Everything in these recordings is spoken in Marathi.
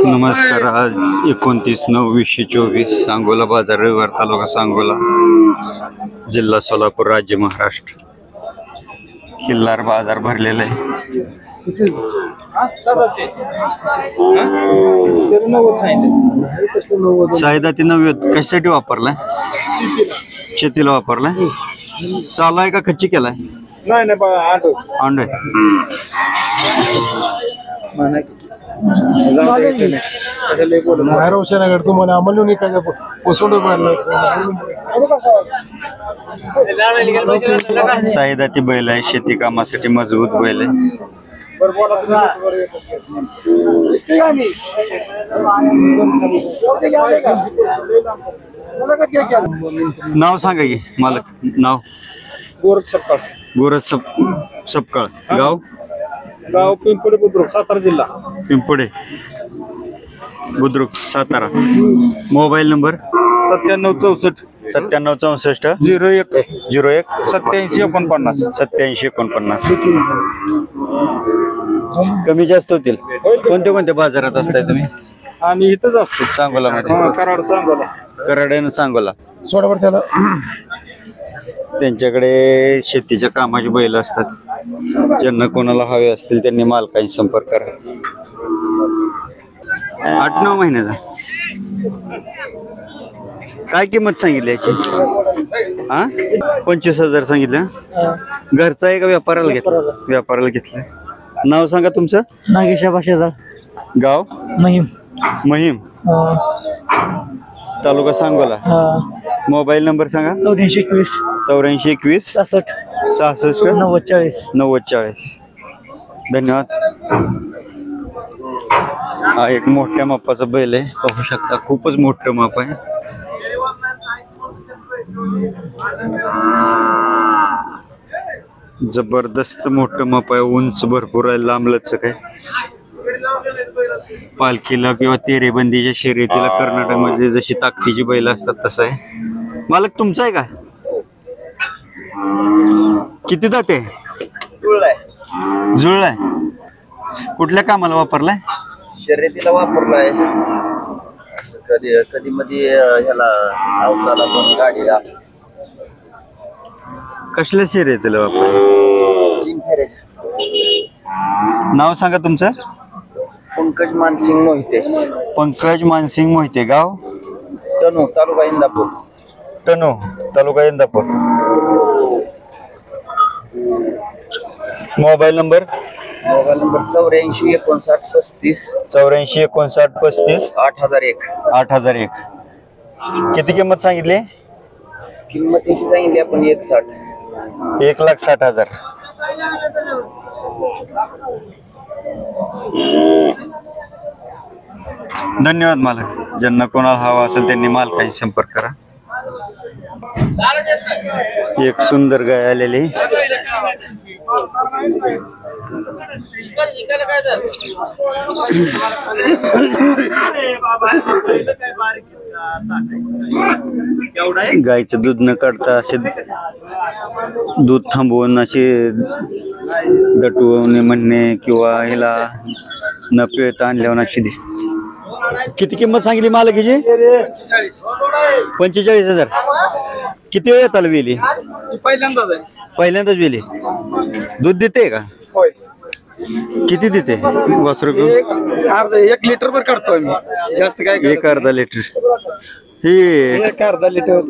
नमस्कार. आज 29/9/2024 सांगोला बाजार, रविवार, तालुका सांगोला, जिल्हा सोलापूर, राज्य महाराष्ट्र. खिल्लार बाजार भरलेला आहे. सायदाती 90 कशासाठी वापरलाय? शेतीला वापरलाय. चालू आहे का कच्ची केलाय? नाही अंड तुम्हाला आम्हाला नाही काय पोसवड सायदाती बैल आहे. शेती कामासाठी मजबूत बैल आहे. नाव सांगा की मालक. नाव गोरख सपकाळ. गाव पिंपळे बुद्रुक, सातारा जिल्हा. पिंपळे बुद्रुक, सातारा. मोबाईल नंबर 9764 9764 01 87 87 कमी जास्त होतील. कोणत्या कोणत्या बाजारात असताय तुम्ही? आम्ही इथंच असतो, सांगोला मध्ये. कराड सांगोला. कराड आणि सांगोला. सोडावर त्याला त्यांच्याकडे शेतीच्या कामाची बैल असतात. ज्यांना कोणाला हवे असतील त्यांनी मालकांशी संपर्क करा. 8-9 महिन्याचा. काय किंमत सांगितली याची? 25,000 सांगितलं. घरचा आहे का व्यापाराला घेतला? व्यापाराला घेतलाय. नाव सांगा तुमचं. नागेशा भाषेचा. गाव महिम. तालुका सांगोला. मोबाईल नंबर सांगा. 8421 64 9040. 9040. धन्यवाद. हा एक मोठ्या मापाचा बैल आहे. पाहू शकता, खूपच मोठं माप आहे. जबरदस्त मोठं माप आहे. उंच भरपूर आहे, लांब लचक आहे. पालखीला किंवा तेरेबंदीच्या शर्यतीला कर्नाटकमध्ये जशी ताकदीची बैल असतात तसं आहे. मालक तुमचा आहे का? किती दाते? जुळलाय. कुठल्या कामाला वापरलाय? शर्यतीला वापरलाय. कधी मध्ये ह्याला अवताला पण गाडीला. कसल्या शर्यतीला वापरलाय? नाव सांगा तुमचं. पंकज मानसिंग मोहिते. पंकज मानसिंग मोहिते. गाव तनू, तालुका इंदापूर. टनो, तालुका इंदापूर. Mobile number 84 59 35 8001. 8001. किती किंमत सांगितली? किंमत याची सांगितली आपण 160. 1,60,000. धन्यवाद मालक. ज्यांना कोणाला हवा असेल त्यांनी मालकाशी संपर्क करा. एक सुंदर गाय आलेली. गायचं दूध न काढता असे दूध थांबवून असे दटवून म्हणणे किंवा ह्याला न पिळता आणल्यावर अशी दिसते. किती किंमत सांगितली मालकीची? 45,000. किती वेळ येताल वेली? पहिल्यांदाच वेली. दूध देते का? किती देते वासरू? 1 लिटर वर काढतो आम्ही. जास्त काय? 1 अर्धा लिटर. ही 1 अर्धा लिटर.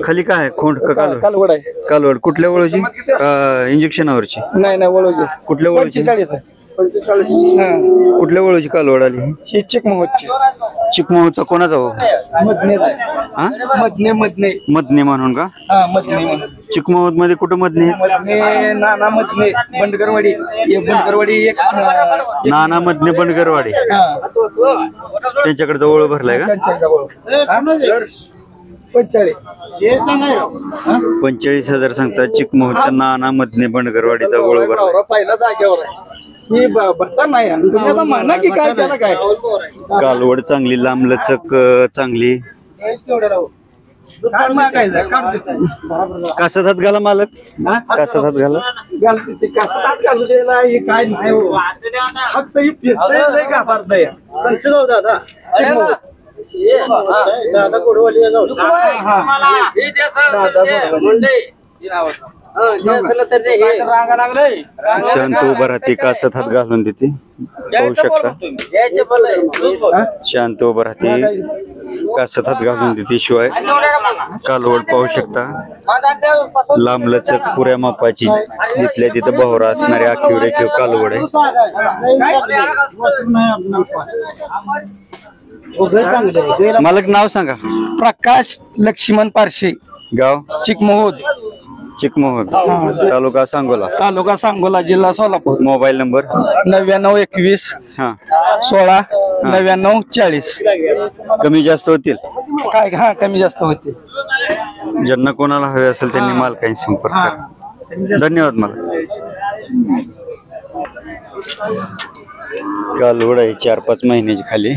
खाली काय आहे? खोंड का कालवड आहे. कालवड. कुठल्या वळूची? इंजेक्शनवरची? नाही वळूची. कुठल्या वळूची? 45 आहे. कुठल्या वळूची कालवड आली? ही चिकमोहची. चिकमोहचा कोणाचा हो? मधने म्हणून का? चिकमोहत मध्ये कुठं मधने? नाना मधने बंडगरवाडी. एक नाना मधने बंडगरवाडी. त्यांच्याकडचा ओळख भरलाय का? 45,000 सांगतात. चिकमोहच्या नाना मधने बंडगरवाडीचा ओळख भरला. पहिला जागेवर आहे. कालवड चांगली, लांब लचक चांगली. काय मागायचं काढ देतो. कसा हात घाला मालक कसा हात घाला घालते ते कसं ताट घालू द्यायला हे काय नाही हो. फक्त ही फिरतंय लय घाबरतंय. दादा कोडवाली रांगा लागलंय. शांत उभं राहते कासत हात घालून देते पाहू शकता शांत उभं राहते कासत हात घालून देते शिवाय कालवड पाहू शकता लांबलचक पुऱ्या मापाची जिथल्या तिथं बहोरा असणारी आखीव रेखीव कालवड आहे. मालक नाव सांगा. प्रकाश लक्ष्मण पारशे, गाव चिकमोहोद, चिकमोहद, तालुका सांगोला, तालुका सांगोला, जिल्हा सोलापूर. मोबाईल नंबर 9921 हा 16 99 40. कमी जास्त होतील. काय हा कमी जास्त होते. ज्यांना कोणाला हवे असेल त्यांनी मालकांशी संपर्क करा. धन्यवाद. मला कालवड आहे 4-5 महिन्याची खाली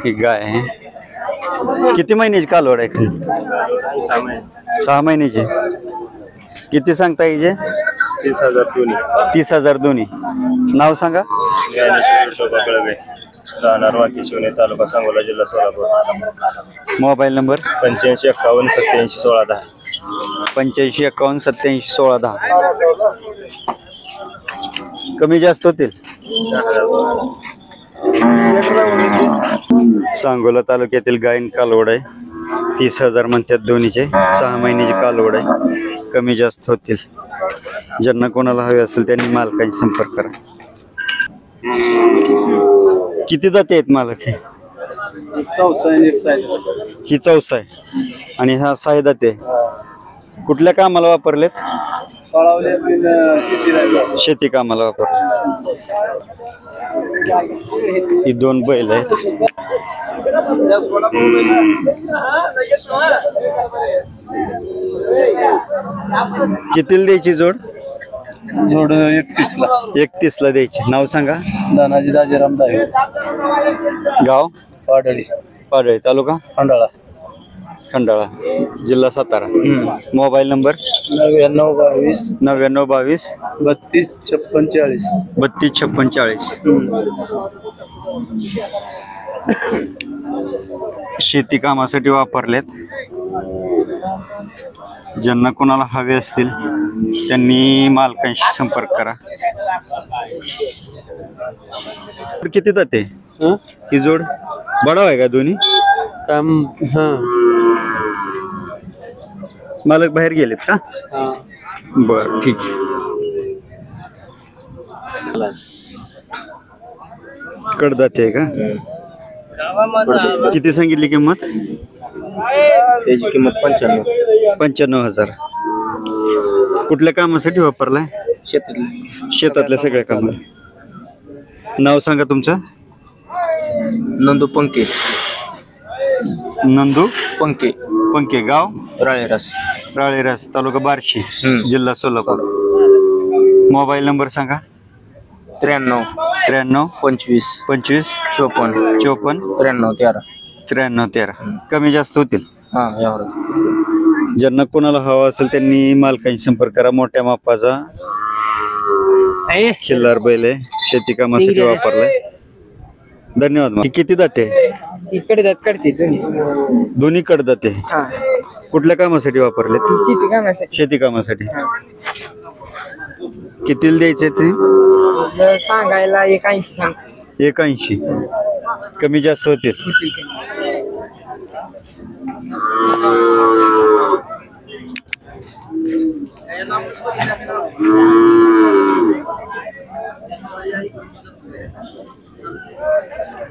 ही गाय आहे. किती महिन्याची कालवड आहे खाली? 6 महिन्याची. किती सांगता येईल? 30,000 दोन्ही. नाव सांगा. राहणार वाकी शिवणे, तालुका सांगोला, जिल्हा सोलापूर. Mobile number 85 51 87 16 10. 85 51 87 16 10. कमी जास्त होतील. सांगोला तालुक्यातील गायन कालवड आहे. 30,000 म्हणतात दोन्हीचे. 6 महिन्याची कालवड आहे. कमी जास्त होतील. ज्यांना कोणाला हवे असेल त्यांनी मालकांशी संपर्क करा. किती जाती आहेत मालक? हे ही 4 आहे आणि हा 6 दाते. कुठल्या कामाला वापरलेत? शेती कामाला वापरले. ही 2 बैल आहेत. कितीला द्यायची जोड? जोड 31 ला. 31 ला द्यायची. नाव सांगा. दानाजी दाजीराम दावे, गाव पाडळी, पाडळी, तालुका खंडाळा, खंडाळा, जिल्हा सातारा. Mobile number 9922 9922 32 56 40. 32 56 40. शेती कामासाठी वापरलेत. ज्यांना कोणाला हवे असतील त्यांनी मालकांशी संपर्क करा. किती जाते ही जोड? बडाव आहे का दोन्ही? मालक बाहेर गेलेत का? बर ठीक. कडदाते आहे का? किती सांगितली किंमत? त्याची किंमत 95,000. कुठल्या कामासाठी वापरलाय? शेतातल्या सगळ्या कामाला. नाव सांगा तुमचं. नंदू पंके. नंदू पंके, पंके, गाव राळेरास, राळेरास, तालुका बार्शी, जिल्हा सोलापूर. मोबाईल नंबर सांगा. 93 93 25 25 54 54 93 13. 93 13. कमी जास्त होतील. हा यावर. ज्यांना कोणाला हवा असेल त्यांनी मालकांशी संपर्क करा. मोठ्या मापाचा खिल्लार बैल आहे. शेती कामासाठी वापरलाय. धन्यवाद. किती जाते? इकडे जात काढते दोन्ही कड जाते. कुठल्या कामासाठी वापरले? शेती कामासाठी. शेती कामासाठी. कितीला द्यायचे ते? सांगायला 81 सांग. 81. कमी जास्त होतील.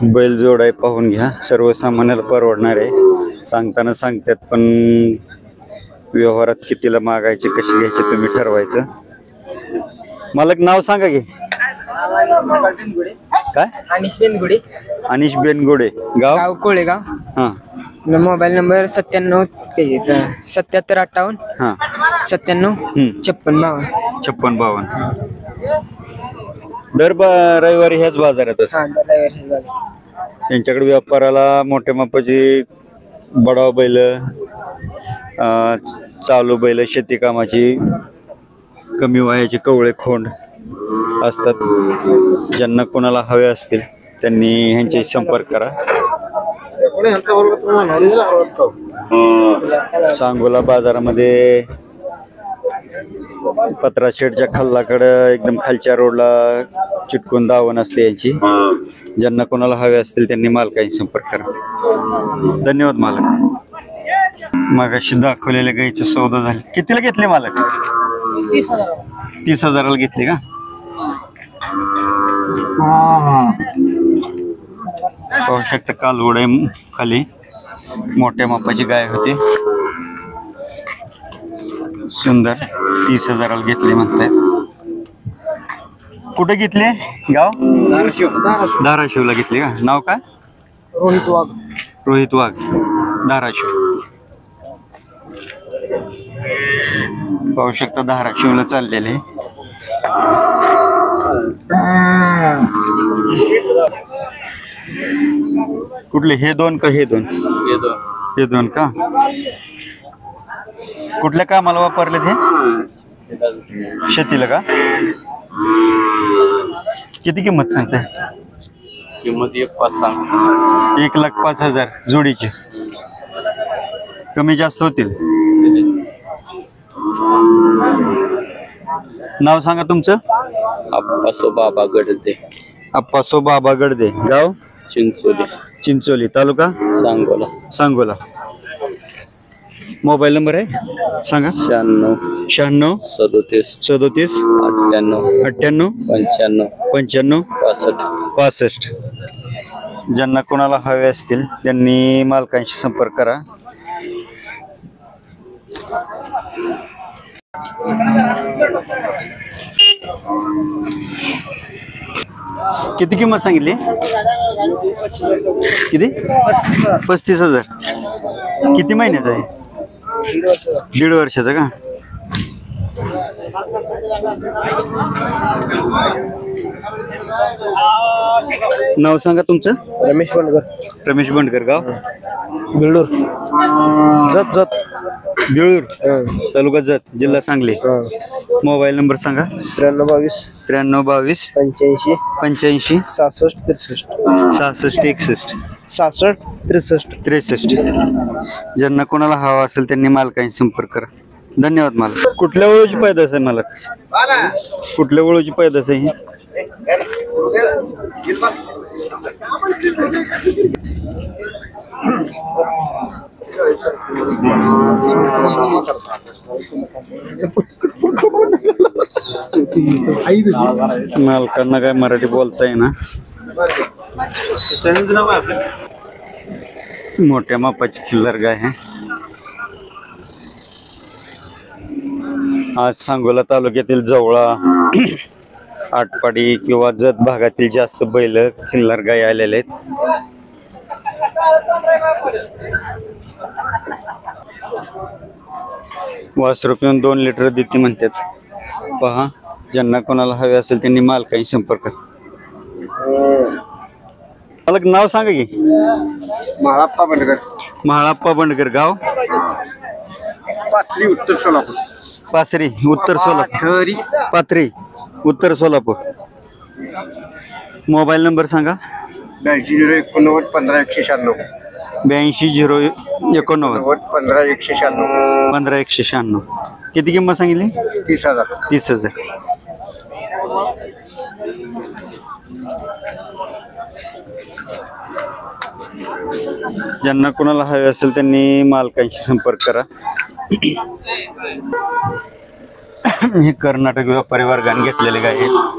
बैल जोड आहे पाहून घ्या. सर्वसामान्याला परवडणार आहे. सांगताना सांगतात पण व्यवहारात कितीला मागायचे कशी घ्यायचे तुम्ही ठरवायचं. मालक नाव सांगा की. काय? अनिश बेनगुडे. अनिश बेनगोडे, गाव कोळेगाव. हा. मोबाईल नंबर 97 77 58 हा 97 56 52. दर रविवारी ह्याच बाजारात असतात. त्यांच्याकडे व्यापाराला मोठ्या मापाची बडाव बैल, चालू बैल, शेती कामाची, कमी वयाचे कवळे खोंड असतात. ज्यांना कोणाला हवे असतील त्यांनी ह्यांचे संपर्क करा. सांगोला बाजारामध्ये पत्रा शेडच्या खाल्लाकडं एकदम खालच्या रोडला चिटकून दावण असते यांची. ज्यांना कोणाला हवे असतील त्यांनी मालकाशी संपर्क करा. धन्यवाद मालक. मगाशी दाखवलेल्या गाईचे सौदा झाले. कितीला घेतले मालक? 30,000ला घेतले का? पाहू शकता कालवड आहे खाली, मोठ्या मापाची गाय होती. सुंदर. 30,000ला घेतले म्हणतायत. कुठे घेतले? गाव धाराशिवला घेतले का? नाव काय? रोहित वाघ, धाराशिव. पाहू शकता धाराशिवला चाललेले. कुठले हे दोन का हे दोन? हे दोन का? कुठल्या कामाला वापरले ते? शेतीला का? किती किंमत सांगते? किंमत 1,05,000. 1,05,000 जोडीचे. कमी जास्त होतील. नाव सांगा तुमचं. आप्पासो बाबा गडदे, आप्पासो बाबा गडदे, गाव चिंचोली, चिंचोली, तालुका सांगोला. सांगोला. मोबाईल नंबर आहे सांगा. 96 96 37 37 98 98 95 95 65. 65. ज्यांना कोणाला हवे असतील त्यांनी मालकांशी संपर्क करा. किती किंमत सांगितली? किती? 35,000. किती महिन्याचा आहे? 1.5 वर्षाचा का? नाव सांगा तुमचं. रमेश बंडकर, रमेश बंडकर, गाव बिल्डूर, जत बिळूर, तालुका जत, जिल्हा सांगली. मोबाईल नंबर सांगा. 93 92 85 85 65 63 66 61 66 63 63. ज्यांना कोणाला हवा असेल त्यांनी मालकांशी संपर्क करा. धन्यवाद मालक. कुठल्या वळूची पैदास आहे मालक? कुठल्या वळूची पैदास आहे ही? मालकांना काय मराठी बोलता येईना. मोठ्या मापाची खिल्लार गाय आहे. आज सांगोला तालुक्यातील जवळा, आटपाडी किंवा जत भागातील जास्त बैल खिल्लार गाय आलेले आहेत. वासरू पिऊन 2 लिटर देते म्हणतात. पहा, ज्यांना कोणाला हवे असेल त्यांनी मालकाशी संपर्क करा. मालक नाव सांगा की. महाळप्पा बंडकर, महाळप्पा बंडकर, गाव पाथरी, उत्तर सोलापूर. पाथरी, उत्तर सोलापूर. पाथरी, उत्तर सोलापूर. मोबाईल नंबर सांगा. 82 15 196 82 089 15 196 15 196. किती किंमत सांगितली? 30,000. 30,000. ज्यांना कोणाला हवे असेल त्यांनी मालकांशी संपर्क करा. हे कर्नाटक व्यापारी वर्गाने घेतलेले गाय आहेत.